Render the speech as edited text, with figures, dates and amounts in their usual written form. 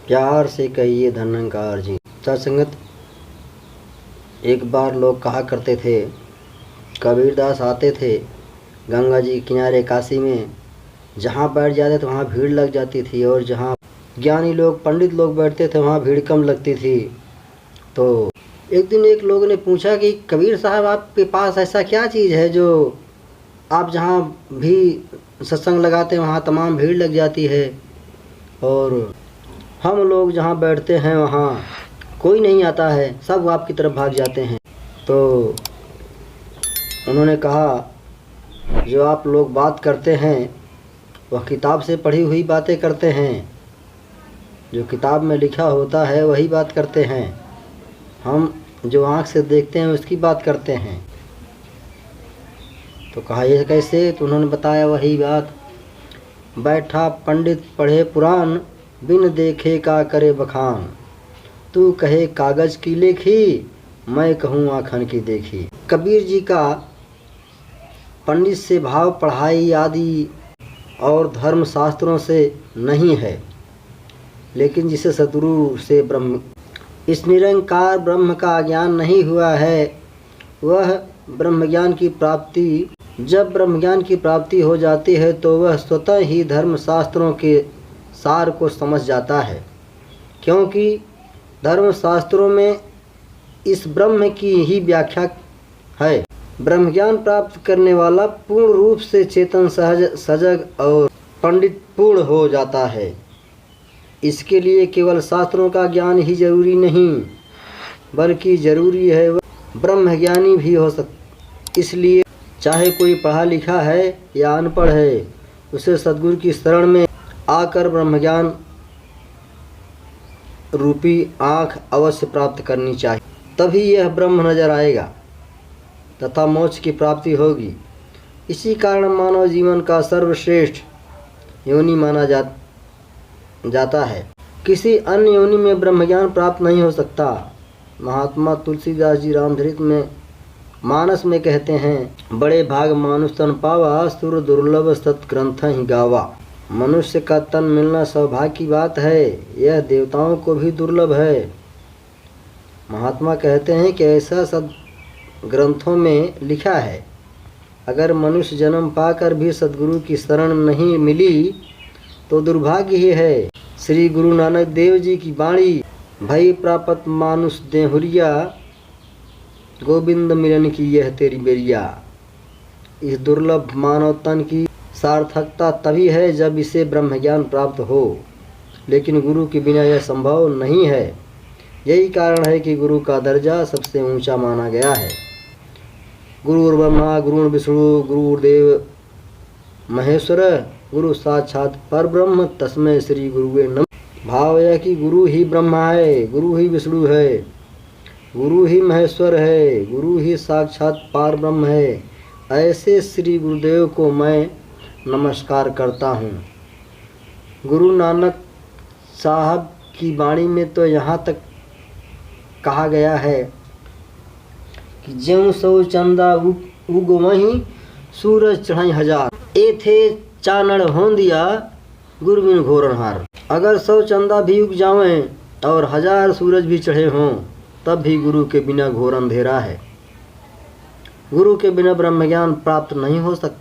प्यार से कहिए धन्यकार जी। सत्संगत, एक बार लोग कहा करते थे, कबीरदास आते थे गंगा जी किनारे काशी में, जहाँ बैठ जाते थे वहाँ भीड़ लग जाती थी, और जहाँ ज्ञानी लोग पंडित लोग बैठते थे वहाँ भीड़ कम लगती थी। तो एक दिन एक लोग ने पूछा कि कबीर साहब, आपके पास ऐसा क्या चीज़ है जो आप जहाँ भी सत्संग लगाते हैं वहाँ तमाम भीड़ लग जाती है, और हम लोग जहाँ बैठते हैं वहाँ कोई नहीं आता है, सब आपकी तरफ भाग जाते हैं। तो उन्होंने कहा, जो आप लोग बात करते हैं वह किताब से पढ़ी हुई बातें करते हैं, जो किताब में लिखा होता है वही बात करते हैं, हम जो आँख से देखते हैं उसकी बात करते हैं। तो कहा, यह कैसे? तो उन्होंने बताया वही बात, बैठा पंडित पढ़े पुराण, बिन देखे का करे बखान, तू कहे कागज़ की लेखी, मैं कहूँ आँखन की देखी। कबीर जी का पंडित से भाव पढ़ाई आदि और धर्म शास्त्रों से नहीं है, लेकिन जिसे सद्गुरु से ब्रह्म, इस निरंकार ब्रह्म का ज्ञान नहीं हुआ है, वह ब्रह्मज्ञान की प्राप्ति, जब ब्रह्मज्ञान की प्राप्ति हो जाती है तो वह स्वतः ही धर्म शास्त्रों के सार को समझ जाता है, क्योंकि धर्म शास्त्रों में इस ब्रह्म की ही व्याख्या है। ब्रह्मज्ञान प्राप्त करने वाला पूर्ण रूप से चेतन, सहज, सजग और पंडित पूर्ण हो जाता है। इसके लिए केवल शास्त्रों का ज्ञान ही जरूरी नहीं, बल्कि जरूरी है वह ब्रह्मज्ञानी भी हो इसलिए चाहे कोई पढ़ा लिखा है या अनपढ़ है, उसे सद्गुरु की शरण में आकर ब्रह्मज्ञान रूपी आँख अवश्य प्राप्त करनी चाहिए, तभी यह ब्रह्म नजर आएगा तथा मोक्ष की प्राप्ति होगी। इसी कारण मानव जीवन का सर्वश्रेष्ठ योनि माना जाता है। किसी अन्य योनि में ब्रह्मज्ञान प्राप्त नहीं हो सकता। महात्मा तुलसीदास जी रामचरित में मानस में कहते हैं, बड़े भाग मानुष तन पावा, सुर दुर्लभ सत्ग्रंथ ही गावा। मनुष्य का तन मिलना सौभाग्य की बात है, यह देवताओं को भी दुर्लभ है। महात्मा कहते हैं कि ऐसा सद ग्रंथों में लिखा है, अगर मनुष्य जन्म पाकर भी सद्गुरु की शरण नहीं मिली तो दुर्भाग्य ही है। श्री गुरु नानक देव जी की वाणी, भई प्राप्त मानुष देहुरिया, गोविंद मिलन की यह तेरी बेरिया। इस दुर्लभ मानव तन की सार्थकता तभी है जब इसे ब्रह्मज्ञान प्राप्त हो, लेकिन गुरु के बिना यह संभव नहीं है। यही कारण है कि गुरु का दर्जा सबसे ऊंचा माना गया है। गुरु ब्रह्मा गुरु विष्णु गुरुदेव महेश्वर, गुरु साक्षात परब्रह्म, तस्मै श्री गुरुवे नमः। भाव यह कि गुरु ही ब्रह्मा है, गुरु ही विष्णु है, गुरु ही महेश्वर है, गुरु ही साक्षात पार ब्रह्म है। ऐसे श्री गुरुदेव को मैं नमस्कार करता हूँ। गुरु नानक साहब की वाणी में तो यहाँ तक कहा गया है कि ज्यों सौ चंदा उग वहीं सूरज चढ़ाई हजार, ए थे चानड़ होंदिया गुरु बिन घोरनहार। अगर 100 चंदा भी उग जावें और 1000 सूरज भी चढ़े हों, तब भी गुरु के बिना घोर अंधेरा है। गुरु के बिना ब्रह्मज्ञान प्राप्त नहीं हो सकता।